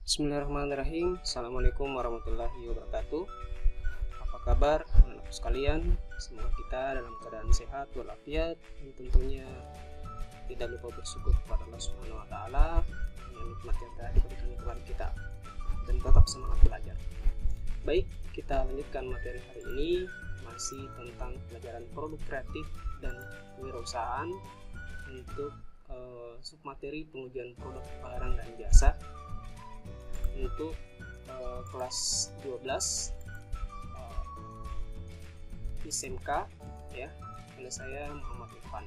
Bismillahirrahmanirrahim. Assalamualaikum warahmatullahi wabarakatuh. Apa kabar anak-anak sekalian? Semoga kita dalam keadaan sehat walafiat, dan tentunya tidak lupa bersyukur kepada Allah Subhanahu wa taala yang nikmat yang telah diberikan kepada kita, dan tetap semangat belajar. Baik, kita lanjutkan materi hari ini, masih tentang pelajaran produk kreatif dan kewirausahaan untuk submateri pengujian produk barang dan jasa untuk kelas 12 SMK ya, oleh saya Muhammad Irfan.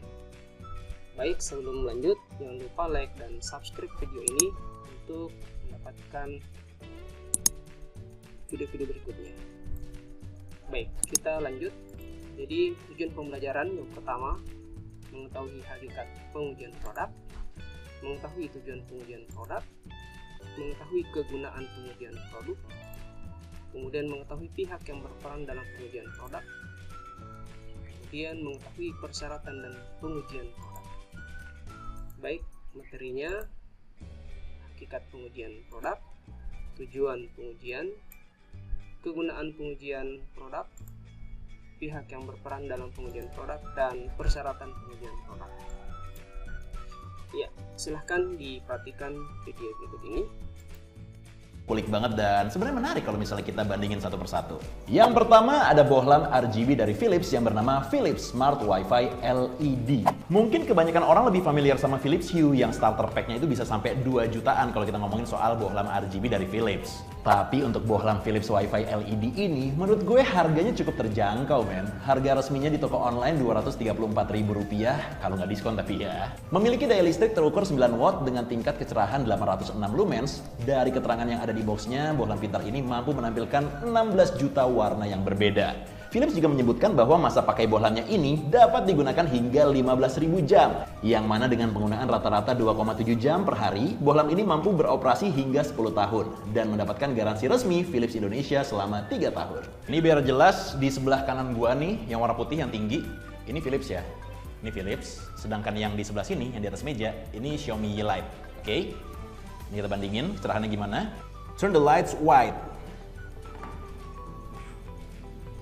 Baik, sebelum lanjut jangan lupa like dan subscribe video ini untuk mendapatkan video-video berikutnya. Baik, kita lanjut. Jadi tujuan pembelajaran yang pertama, mengetahui hakikat pengujian produk, mengetahui tujuan pengujian produk, mengetahui kegunaan pengujian produk, kemudian mengetahui pihak yang berperan dalam pengujian produk, kemudian mengetahui persyaratan dan pengujian produk. Baik, materinya hakikat pengujian produk, tujuan pengujian, kegunaan pengujian produk, pihak yang berperan dalam pengujian produk, dan persyaratan pengujian produk. Ya, silahkan diperhatikan video berikut ini. Kulik banget dan sebenarnya menarik kalau misalnya kita bandingin satu persatu. Yang pertama ada bohlam RGB dari Philips yang bernama Philips Smart Wi-Fi LED. Mungkin kebanyakan orang lebih familiar sama Philips Hue yang starter pack-nya itu bisa sampai 2 jutaan kalau kita ngomongin soal bohlam RGB dari Philips. Tapi untuk bohlam Philips Wi-Fi LED ini menurut gue harganya cukup terjangkau, men. Harga resminya di toko online Rp234.000 kalau nggak diskon tapi ya. Memiliki daya listrik terukur 9 watt dengan tingkat kecerahan 806 lumens. Dari keterangan yang ada di boxnya, bohlam pintar ini mampu menampilkan 16 juta warna yang berbeda. Philips juga menyebutkan bahwa masa pakai bohlamnya ini dapat digunakan hingga 15.000 jam, yang mana dengan penggunaan rata-rata 2,7 jam per hari, bohlam ini mampu beroperasi hingga 10 tahun dan mendapatkan garansi resmi Philips Indonesia selama 3 tahun. Ini biar jelas, di sebelah kanan gua nih, yang warna putih yang tinggi, ini Philips ya. Ini Philips, sedangkan yang di sebelah sini, yang di atas meja, ini Xiaomi Yeelight. Oke, ini kita bandingin kecerahannya gimana. Turn the lights white.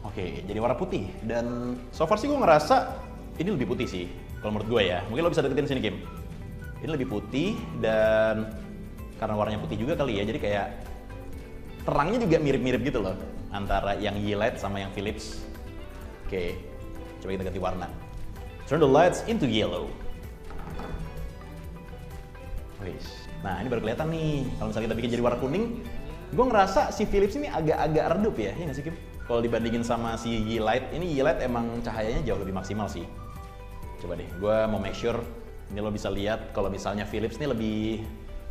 Oke, jadi warna putih. Dan so far sih gue ngerasa ini lebih putih sih, kalau menurut gue ya. Mungkin lo bisa deketin sini, Kim. Ini lebih putih dan karena warnanya putih juga kali ya, jadi kayak terangnya juga mirip-mirip gitu loh antara yang Yeelight sama yang Philips. Oke, coba kita ganti warna. Turn the lights into yellow. Nah, ini baru kelihatan nih. Kalau misalnya kita bikin jadi warna kuning, gue ngerasa si Philips ini agak-agak redup ya, ya nggak sih, Kim? Kalau dibandingin sama si Yeelight, ini Yeelight emang cahayanya jauh lebih maksimal sih. Coba deh, gue mau make sure ini lo bisa lihat kalau misalnya Philips ini lebih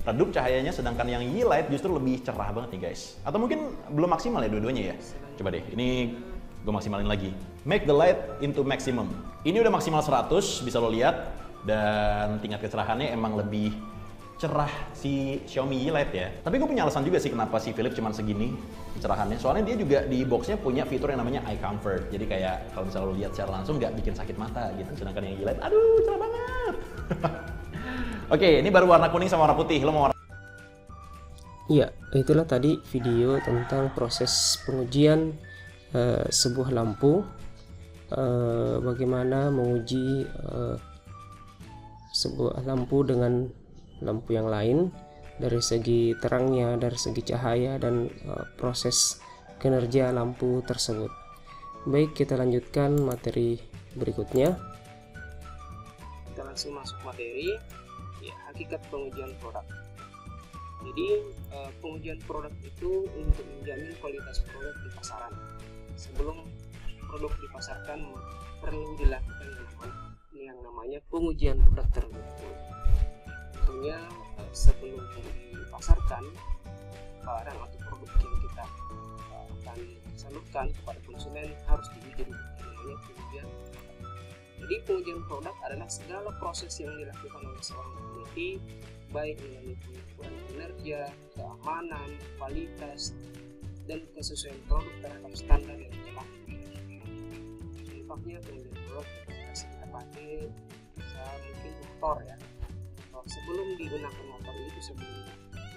redup cahayanya, sedangkan yang Yeelight justru lebih cerah banget nih guys. Atau mungkin belum maksimal ya dua-duanya ya. Coba deh, ini gue maksimalin lagi. Make the light into maximum. Ini udah maksimal 100, bisa lo lihat. Dan tingkat kecerahannya emang lebih cerah si Xiaomi Yeelight ya. Tapi gue punya alasan juga sih kenapa si Philips cuman segini kecerahannya. Soalnya dia juga di boxnya punya fitur yang namanya eye comfort. Jadi kayak kalau misalnya lo lihat secara langsung nggak bikin sakit mata gitu. Sedangkan yang Yeelight, aduh cerah banget. Oke, ini baru warna kuning sama warna putih. Lo mau warna? Ya, itulah tadi video tentang proses pengujian sebuah lampu. Bagaimana menguji sebuah lampu dengan lampu yang lain dari segi terangnya, dari segi cahaya, dan proses kinerja lampu tersebut. Baik, kita lanjutkan materi berikutnya. Kita langsung masuk materi, ya, hakikat pengujian produk. Jadi pengujian produk itu untuk menjamin kualitas produk di pasaran. Sebelum produk dipasarkan perlu dilakukan yang namanya pengujian produk tertentu. Tentunya sebelum dipasarkan barang atau produk yang kita akan salurkan kepada konsumen harus diuji namanya pengujian produk. Jadi pengujian produk adalah segala proses yang dilakukan oleh seorang peneliti, baik melalui pengukuran kinerja, keamanan, kualitas, dan kesesuaian produk terhadap standar yang telah contohnya pengujian produk yang kita pakai mungkin motor ya. Sebelum digunakan motor itu sebelum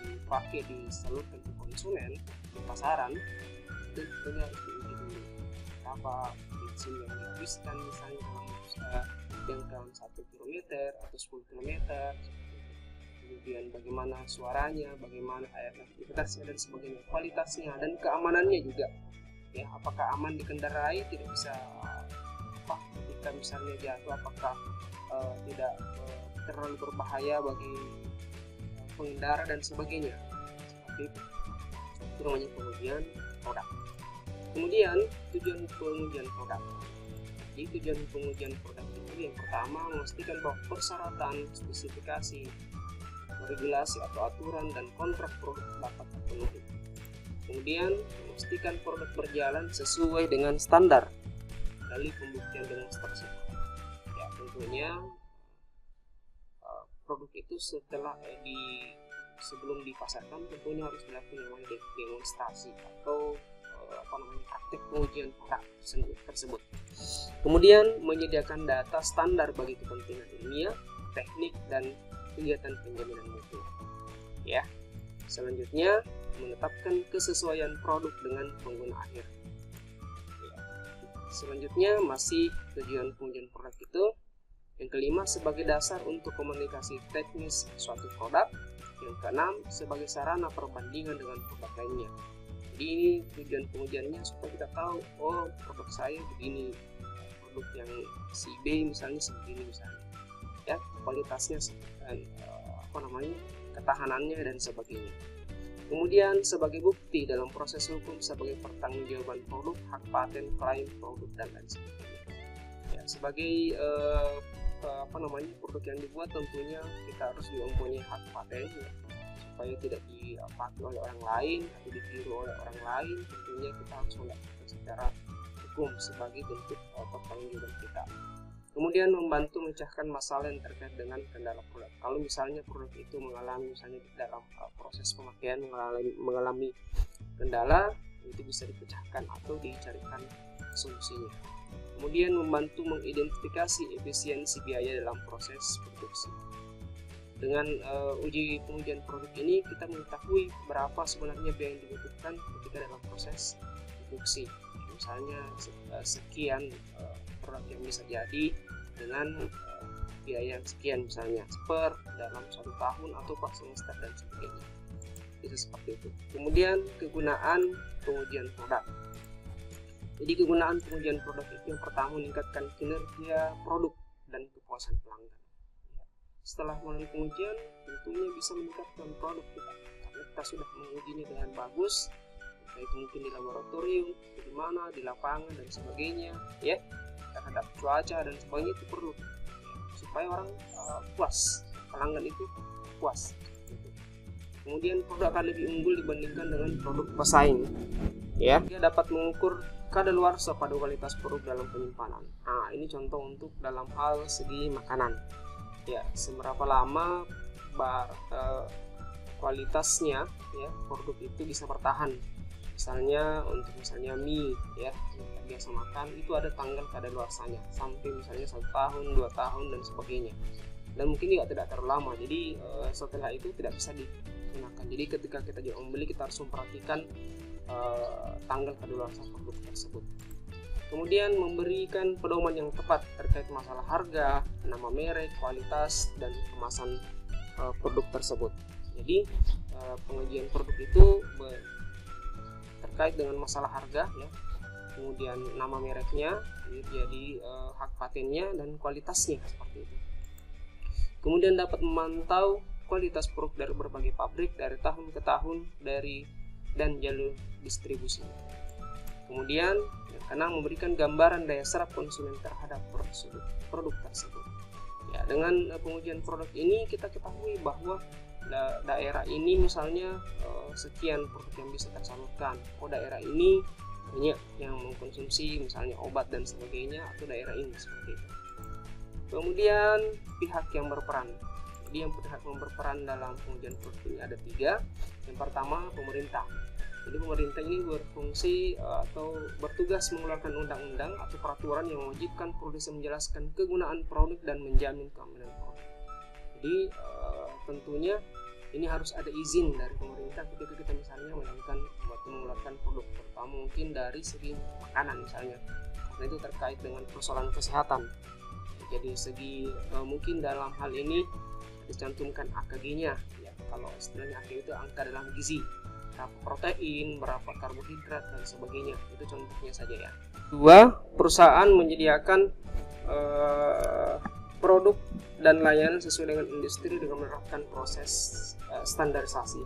dipakai disalurkan ke konsumen di pasaran, itu tentunya harus diuji dulu berapa bensin yang dihabiskan misalnya dalam jangkauan 1 km atau 10 km, kemudian bagaimana suaranya, bagaimana aktivitasnya dan sebagainya, kualitasnya dan keamanannya juga, ya, apakah aman dikendarai, tidak bisa ketika misalnya jatuh, apakah tidak terlalu berbahaya bagi pengendara dan sebagainya, seperti itu namanya pengujian produk. Kemudian tujuan pengujian produk. Jadi tujuan pengujian produk itu yang pertama memastikan bahwa persyaratan, spesifikasi, regulasi atau aturan dan kontrak produk dapat terpenuhi. Kemudian memastikan produk berjalan sesuai dengan standar dari pembuktian dengan tersebut. Ya, tentunya produk itu sebelum dipasarkan tentunya harus dilakukan namanya demonstrasi atau praktek pengujian produk tersebut. Kemudian menyediakan data standar bagi kepentingan ilmiah, teknik dan kegiatan penjaminan mutu. Ya. Selanjutnya menetapkan kesesuaian produk dengan pengguna akhir. Ya. Selanjutnya masih tujuan pengujian produk itu yang kelima sebagai dasar untuk komunikasi teknis suatu produk. Yang keenam sebagai sarana perbandingan dengan produk lainnya. Jadi ini tujuan pengujiannya supaya kita tahu, oh produk saya begini, produk yang si B misalnya sebegini misalnya, ya kualitasnya dan ketahanannya dan sebagainya. Kemudian sebagai bukti dalam proses hukum sebagai pertanggungjawaban produk, hak paten, klaim produk dan lain sebagainya. Ya, sebagai produk yang dibuat tentunya kita harus mempunyai hak paten, ya, supaya tidak dipakai oleh orang lain atau ditiru oleh orang lain. Tentunya kita harus melakukan secara hukum sebagai bentuk pertanggungjawaban kita. Kemudian membantu memecahkan masalah yang terkait dengan kendala produk. Kalau misalnya produk itu mengalami misalnya dalam proses pemakaian mengalami kendala, itu bisa dipecahkan atau dicarikan solusinya. Kemudian membantu mengidentifikasi efisiensi biaya dalam proses produksi. Dengan uji pengujian produk ini kita mengetahui berapa sebenarnya biaya yang dibutuhkan ketika dalam proses produksi. Misalnya sekian produk yang bisa jadi dengan biaya sekian misalnya per dalam 1 tahun atau per semester dan sebagainya. Bisa seperti itu. Kemudian kegunaan pengujian produk. Jadi kegunaan pengujian produk itu yang pertama meningkatkan kinerja produk dan kepuasan pelanggan. Setelah melalui pengujian tentunya bisa meningkatkan produk kita karena kita sudah mengujinya dengan bagus, baik mungkin di laboratorium, di mana, di lapangan dan sebagainya, ya, terhadap cuaca dan sebagainya. Itu perlu supaya orang puas, pelanggan itu puas. Kemudian produk akan lebih unggul dibandingkan dengan produk pesaing. Ya, dia dapat mengukur kadaluarsa pada kualitas produk dalam penyimpanan. Nah, ini contoh untuk dalam hal segi makanan. Ya, seberapa lama kualitasnya, ya, produk itu bisa bertahan. Misalnya untuk mie, ya, kita biasa makan itu ada tanggal kadaluarsanya sampai misalnya 1 tahun, 2 tahun dan sebagainya. Dan mungkin juga tidak terlalu lama. Jadi setelah itu tidak bisa digunakan. Jadi ketika kita juga membeli, kita harus memperhatikan tanggal kadaluarsa produk tersebut. Kemudian memberikan pedoman yang tepat terkait masalah harga, nama merek, kualitas, dan kemasan produk tersebut. Jadi pengujian produk itu terkait dengan masalah harga, ya, kemudian nama mereknya, jadi hak patennya dan kualitasnya seperti itu. Kemudian dapat memantau kualitas produk dari berbagai pabrik dari tahun ke tahun dan jalur distribusi. Kemudian karena memberikan gambaran daya serap konsumen terhadap produk tersebut. Ya, dengan pengujian produk ini kita ketahui bahwa daerah ini misalnya sekian produk yang bisa tersalurkan. Oh, daerah ini banyak yang mengkonsumsi misalnya obat dan sebagainya, atau daerah ini seperti itu. Kemudian pihak yang berperan. Jadi yang berperan dalam pengujian produk ini ada 3. Yang pertama pemerintah. Jadi pemerintah ini berfungsi atau bertugas mengeluarkan undang-undang atau peraturan yang mewajibkan produsen menjelaskan kegunaan produk dan menjamin keamanan produk. Jadi tentunya ini harus ada izin dari pemerintah ketika kita misalnya mengeluarkan produk, terutama mungkin dari segi makanan misalnya, karena itu terkait dengan persoalan kesehatan. Jadi segi mungkin dalam hal ini dicantumkan AKG-nya ya, kalau istilahnya AKG itu angka dalam gizi, berapa protein, berapa karbohidrat dan sebagainya, itu contohnya saja ya. 2. Perusahaan menyediakan produk dan layanan sesuai dengan industri dengan menerapkan proses standarisasi.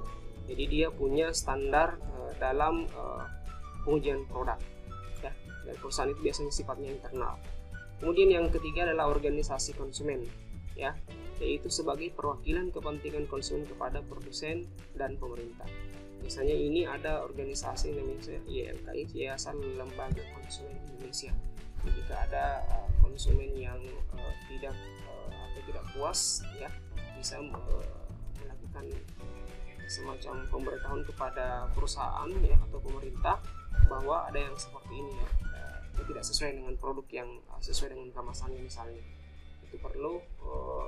Jadi dia punya standar dalam pengujian produk ya, dan perusahaan itu biasanya sifatnya internal. Kemudian yang ketiga adalah organisasi konsumen ya, yaitu sebagai perwakilan kepentingan konsumen kepada produsen dan pemerintah. Misalnya ini ada organisasi namanya YLKI, Yayasan Lembaga Konsumen Indonesia. Jika ada konsumen yang tidak puas ya, bisa melakukan semacam pemberitahuan kepada perusahaan ya atau pemerintah bahwa ada yang seperti ini ya, tidak sesuai dengan produk yang sesuai dengan kemasannya misalnya. Itu perlu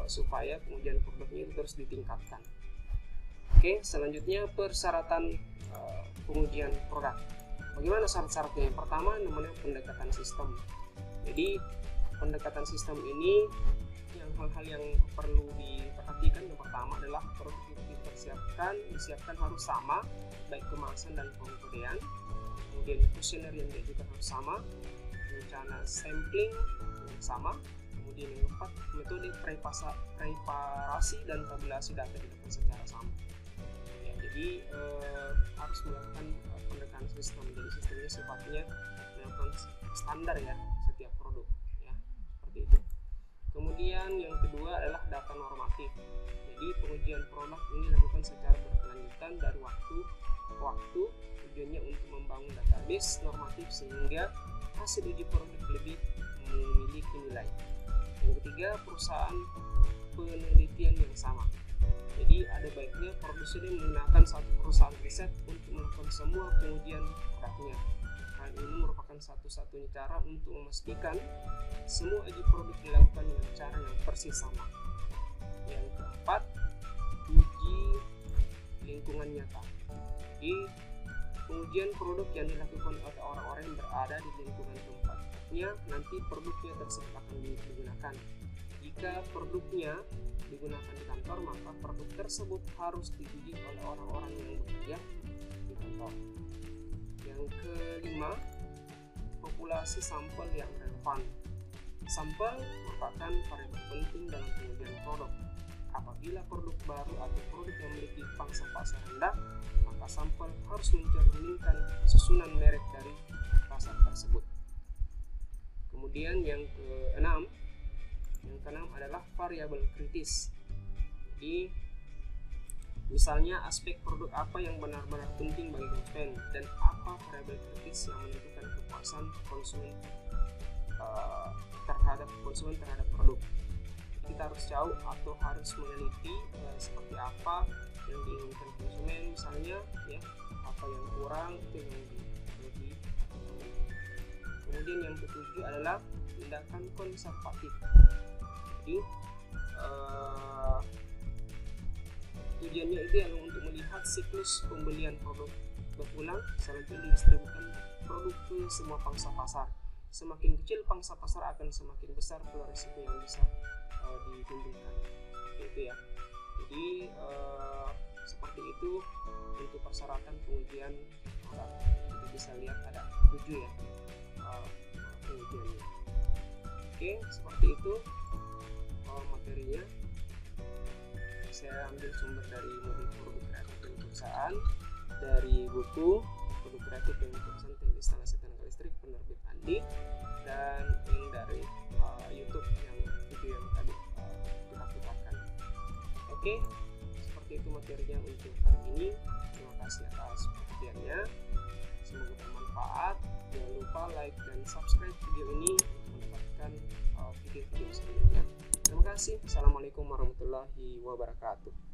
supaya kemudian produknya itu terus ditingkatkan. Oke, selanjutnya persyaratan pengujian produk. Bagaimana syarat-syaratnya? Yang pertama namanya pendekatan sistem. Jadi pendekatan sistem ini yang hal-hal yang perlu diperhatikan, yang pertama adalah produk yang disiapkan harus sama, baik kemasan dan pengukuran. Kemudian kuesioner yang diajukan harus sama, rencana sampling yang sama. Kemudian yang keempat, metode preparasi dan tabulasi data dilakukan secara sama. Ya, jadi harus melakukan pendekatan sistem. Jadi sistemnya sifatnya melakukan standar ya setiap produk ya, seperti itu. Kemudian yang kedua adalah data normatif. Jadi pengujian produk ini dilakukan secara berkelanjutan dari waktu ke waktu, tujuannya untuk membangun database normatif sehingga hasil uji produk lebih memiliki nilai. Yang ketiga, perusahaan penelitian yang sama. Jadi ada baiknya produsen menggunakan satu perusahaan riset untuk melakukan semua pengujian produknya. Hal ini merupakan satu-satunya cara untuk memastikan semua uji produk dilakukan dengan cara yang persis sama. Yang keempat, uji lingkungan nyata. Jadi pengujian produk yang dilakukan oleh orang-orang yang berada di lingkungan tempatnya, nanti produknya tersebut akan digunakan. Jika produknya digunakan di kantor, maka produk tersebut harus diuji oleh orang-orang yang bekerja di kantor. Yang kelima, populasi sampel yang relevan. Sampel merupakan variabel penting dalam pengujian produk. Apabila produk baru atau produk yang memiliki pangsa pasar rendah, maka sampel harus mencerminkan susunan merek dari pasar tersebut. Kemudian yang keenam adalah variabel kritis. Jadi misalnya aspek produk apa yang benar-benar penting bagi konsumen dan apa variabel kritis yang menentukan kepuasan konsumen terhadap produk. Kita harus tahu atau harus meneliti seperti apa yang diinginkan konsumen, misalnya ya, apa yang kurang itu yang lebih. Kemudian yang ketujuh adalah tindakan konservatif. Jadi tujuannya itu yang untuk melihat siklus pembelian produk berulang selanjutnya didistribusikan produk ke semua pangsa pasar. Semakin kecil pangsa pasar akan semakin besar pula risiko yang bisa ditimbulkan. Itu ya. Jadi seperti itu untuk persyaratan pengujian produk. Kita bisa lihat ada 7 ya pengujiannya. Oke, seperti itu materinya. Saya ambil sumber dari modul produk kreatif dan perusahaan, dari buku produk kreatif dan perusahaan teknik instalasi tenaga listrik penerbit Andi, dan link dari YouTube yang video yang tadi kita putarkan. Oke, seperti itu materinya untuk hari ini. Terima kasih atas perhatiannya. Semoga bermanfaat. Jangan lupa like dan subscribe video ini untuk mendapatkan video-video selanjutnya. Terima kasih. Assalamualaikum warahmatullahi wabarakatuh.